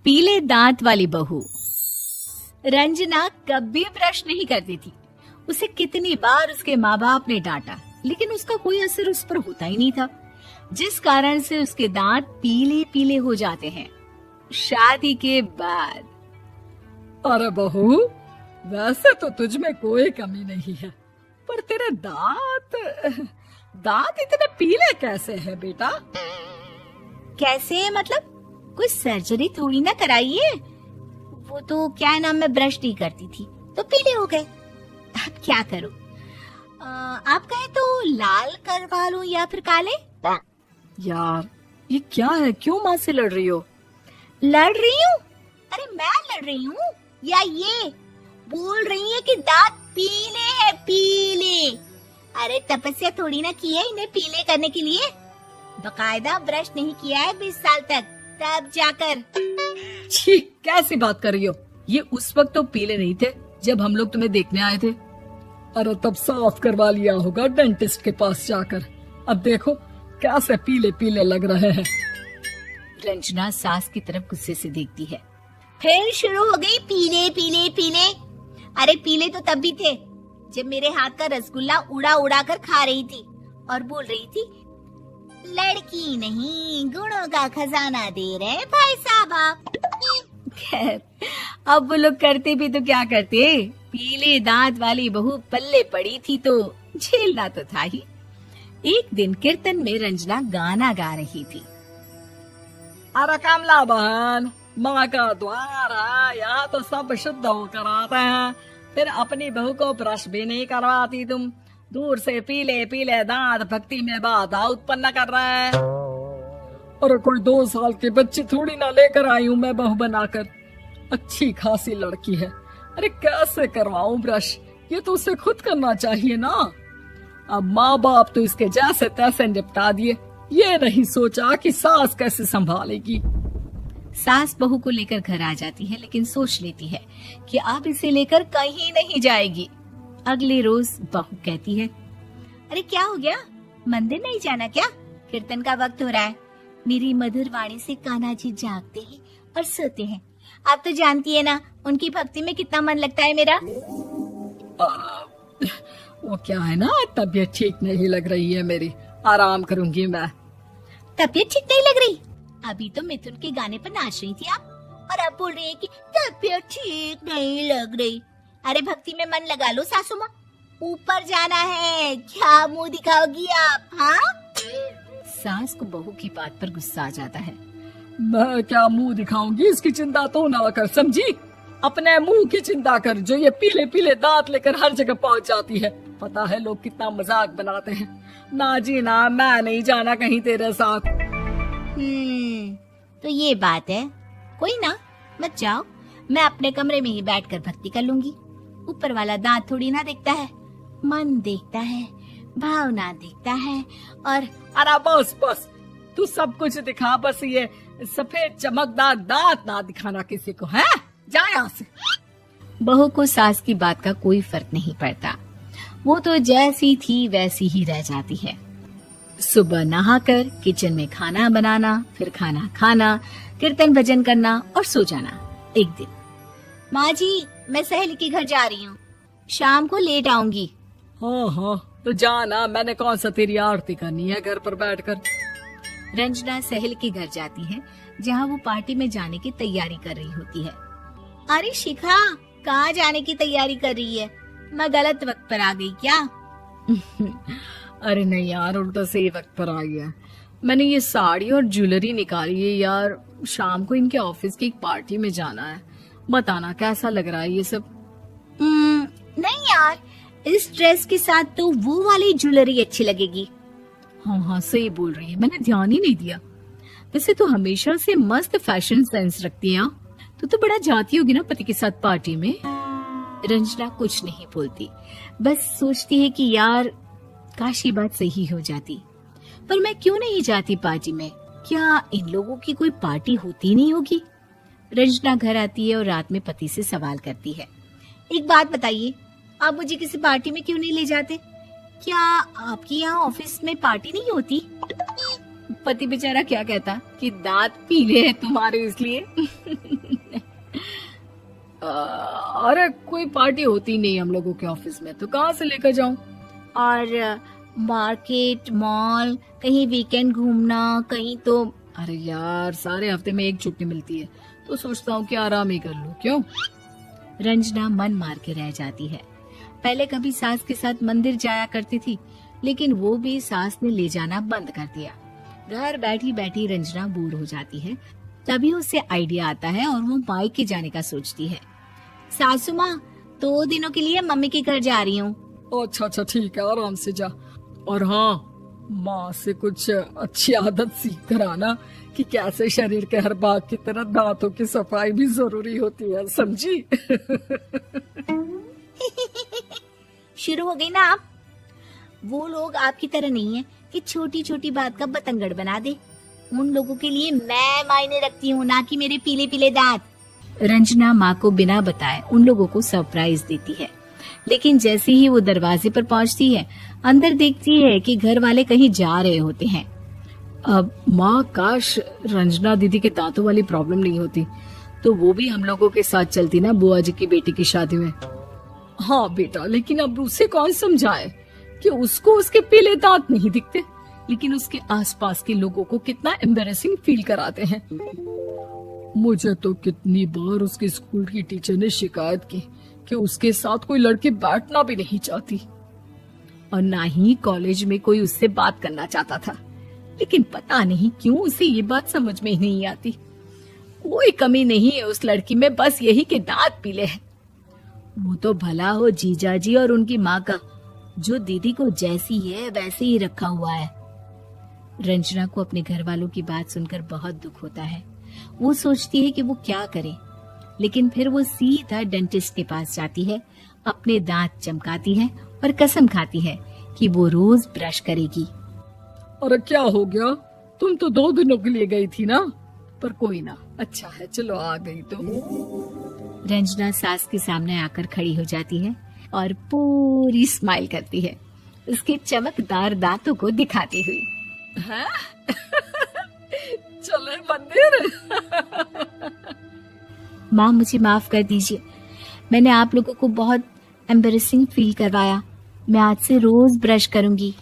पीले दांत वाली बहू। रंजना कभी ब्रश नहीं करती थी। उसे कितनी बार उसके माँ बाप ने डांटा, लेकिन उसका कोई असर उस पर होता ही नहीं था, जिस कारण से उसके दांत पीले पीले हो जाते हैं। शादी के बाद अरे बहू, वैसे तो तुझ में कोई कमी नहीं है, पर तेरे दांत इतने पीले कैसे हैं बेटा? कैसे मतलब? कोई सर्जरी थोड़ी ना कराइए। वो तो क्या नाम, मैं ब्रश नहीं करती थी तो पीले हो गए। अब क्या करूं? आप कहे तो लाल करवा लूं या फिर काले? यार ये क्या है, क्यों माँ से लड़ रही हो? लड़ रही हूँ? अरे मैं लड़ रही हूँ या ये बोल रही है कि दांत पीले हैं, पीले। अरे तपस्या थोड़ी ना की है इन्हें पीले करने के लिए। बकायदा ब्रश नहीं किया है 20 साल तक, तब जाकर। छी, कैसी बात कर रही हो? ये उस वक्त तो पीले नहीं थे जब हम लोग तुम्हें देखने आए थे। अरे तब साफ करवा लिया होगा डेंटिस्ट के पास जाकर। अब देखो कैसे पीले पीले लग रहे हैं। रंजना सास की तरफ गुस्से से देखती है। फिर शुरू हो गई पीले पीले पीले। अरे पीले तो तब भी थे जब मेरे हाथ का रसगुल्ला उड़ा उड़ा कर खा रही थी और बोल रही थी, लड़की नहीं गुणों का खजाना दे रहे भाई साहब आप। खैर, अब वो लोग करते भी तो क्या करते, पीले दांत वाली बहू पल्ले पड़ी थी तो झेलना तो था ही। एक दिन कीर्तन में रंजना गाना गा रही थी। अरे कमला बहन, माँ का द्वार है, यहाँ तो सब शुद्ध होकर आते हैं, फिर अपनी बहू को ब्रश भी नहीं करवाती तुम। दूर से पीले पीले दांत भक्ति में बाधा उत्पन्न कर रहे हैं। अरे कोई 2 साल के बच्चे थोड़ी ना लेकर आई हूँ मैं बहू बनाकर। अच्छी खासी लड़की है, अरे कैसे करवाऊं ब्रश? ये तो उसे खुद करना चाहिए ना। अब माँ बाप तो इसके जैसे तैसे निपटा दिए, ये नहीं सोचा कि सास कैसे संभालेगी। सास बहू को लेकर घर आ जाती है, लेकिन सोच लेती है कि अब इसे लेकर कहीं नहीं जाएगी। अगले रोज बहू कहती है, अरे क्या हो गया, मंदिर नहीं जाना क्या? कीर्तन का वक्त हो रहा है। मेरी मधुर वाणी से कान्हा जी जागते हैं और सोते हैं। आप तो जानती है ना उनकी भक्ति में कितना मन लगता है मेरा। वो क्या है ना, तबीयत ठीक नहीं लग रही है मेरी, आराम करूंगी मैं। तबीयत ठीक नहीं लग रही? अभी तो मिथुन के गाने पर नाच रही थी आप, और अब बोल रही है कि तबीयत ठीक नहीं लग रही। अरे भक्ति में मन लगा लो सासू माँ, ऊपर जाना है, क्या मुंह दिखाओगी आप? हाँ? सास को बहू की बात पर गुस्सा आ जाता है। मैं क्या मुंह दिखाऊंगी, इसकी चिंता तो ना कर, समझी? अपने मुंह की चिंता कर, जो ये पीले पीले दांत लेकर हर जगह पहुंच जाती है। पता है लोग कितना मजाक बनाते हैं। ना जी ना, मैं नहीं जाना कहीं तेरे साथ। तो ये बात है। कोई ना, मत जाओ, मैं अपने कमरे में ही बैठकर भक्ति कर लूंगी। ऊपर वाला दांत थोड़ी ना देखता है, मन देखता है, भावना देखता है। और अरे बस बस, तू सब कुछ दिखा, बस ये सफेद चमकदार दांत ना दिखाना किसी को, है? जा यहाँ से। बहू को सास की बात का कोई फर्क नहीं पड़ता, वो तो जैसी थी वैसी ही रह जाती है। सुबह नहाकर किचन में खाना बनाना, फिर खाना खाना, कीर्तन भजन करना और सो जाना। एक दिन, माँ जी मैं सहेली के घर जा रही हूँ, शाम को लेट आऊंगी। हाँ, तो जाना, मैंने कौन सा तेरी आरती करनी है घर पर बैठकर। रंजना सहेली के घर जाती है, जहाँ वो पार्टी में जाने की तैयारी कर रही होती है। अरे शिखा, कहाँ जाने की तैयारी कर रही है? मैं गलत वक्त पर आ गई क्या? अरे नहीं यार, उल्टा सही वक्त पर आई है। मैंने ये साड़ी और ज्वेलरी निकाली है यार, शाम को इनके ऑफिस की एक पार्टी में जाना है। बताना कैसा लग रहा है ये सब? नहीं यार, इस ड्रेस के साथ तो वो वाली ज्वेलरी अच्छी लगेगी। हाँ, सही बोल रही है, मैंने ध्यान ही नहीं दिया। वैसे तो हमेशा से मस्त फैशन सेंस रखती है। तो बड़ा जाती होगी ना पति के साथ पार्टी में। रंजना कुछ नहीं बोलती, बस सोचती है कि यार काश ये बात सही हो जाती, पर मैं क्यों नहीं जाती पार्टी में? क्या इन लोगों की कोई पार्टी होती नहीं होगी? रंजना घर आती है और रात में पति से सवाल करती है, एक बात बताइए, आप मुझे किसी पार्टी में क्यों नहीं ले जाते? क्या आपकी यहाँ ऑफिस में पार्टी नहीं होती? पति बेचारा क्या कहता कि दांत पीले हैं तुम्हारे इसलिए। अरे कोई पार्टी होती नहीं हम लोगों के ऑफिस में, तो कहाँ से लेकर जाऊं? और मार्केट, मॉल, कहीं वीकेंड घूमना, कहीं तो। अरे यार सारे हफ्ते में एक छुट्टी मिलती है, तो सोचता हूँ कि आराम ही कर लूं। क्यों? रंजना मन मार के रह जाती है। पहले कभी सास के साथ मंदिर जाया करती थी, लेकिन वो भी सास ने ले जाना बंद कर दिया। घर बैठी बैठी रंजना बोर हो जाती है। तभी उसे आइडिया आता है और वो मायके जाने का सोचती है। सासू माँ, 2 दिनों के लिए मम्मी के घर जा रही हूँ। अच्छा अच्छा ठीक है, आराम से जा। और हाँ, माँ से कुछ अच्छी आदत सीख कर आना कि कैसे शरीर के हर भाग की तरह दांतों की सफाई भी जरूरी होती है, समझी? शुरू हो गई ना आप। वो लोग आपकी तरह नहीं है कि छोटी छोटी बात का बतंगड़ बना दे। उन लोगों के लिए मैं मायने रखती हूँ, ना कि मेरे पीले पीले दांत। रंजना माँ को बिना बताए उन लोगों को सरप्राइज देती है, लेकिन जैसे ही वो दरवाजे पर पहुंचती है, अंदर देखती है कि घर वाले कहीं जा रहे होते हैं। अब माँ, काश रंजना दीदी के दांतों वाली प्रॉब्लम नहीं होती, तो वो भी हम लोगों के साथ चलती ना बुआ जी की बेटी की शादी में। हाँ बेटा, लेकिन अब उसे कौन समझाए कि उसको उसके पीले दांत नहीं दिखते, लेकिन उसके आसपास के लोगों को कितना एम्बैरेसिंग फील कराते हैं। मुझे तो कितनी बार उसके स्कूल की टीचर ने शिकायत की कि उसके साथ कोई लड़की बैठना भी नहीं चाहती, और ना ही कॉलेज में कोई उससे बात करना चाहता था। लेकिन पता नहीं क्यों उसे ये बात समझ में ही नहीं आती। कोई कमी नहीं है उस लड़की में, बस यही कि दांत पीले हैं। वो तो भला हो जीजा जी और उनकी माँ का, जो दीदी को जैसी है वैसे ही रखा हुआ है। रंजना को अपने घर वालों की बात सुनकर बहुत दुख होता है। वो सोचती है कि वो क्या करे, लेकिन फिर वो सीधा डेंटिस्ट के पास जाती है, अपने दांत चमकाती है और कसम खाती है कि वो रोज ब्रश करेगी। अरे क्या हो गया? तुम तो 2 दिनों के लिए गई थी ना, पर कोई ना, अच्छा है, चलो आ गई तो। रंजना सास के सामने आकर खड़ी हो जाती है और पूरी स्माइल करती है, उसके चमकदार दांतों को दिखाती हुई। हैं? चले मंदिर? माँ, मुझे माफ कर दीजिए, मैंने आप लोगों को बहुत एम्बैरेसिंग फील करवाया। मैं आज से रोज ब्रश करूंगी।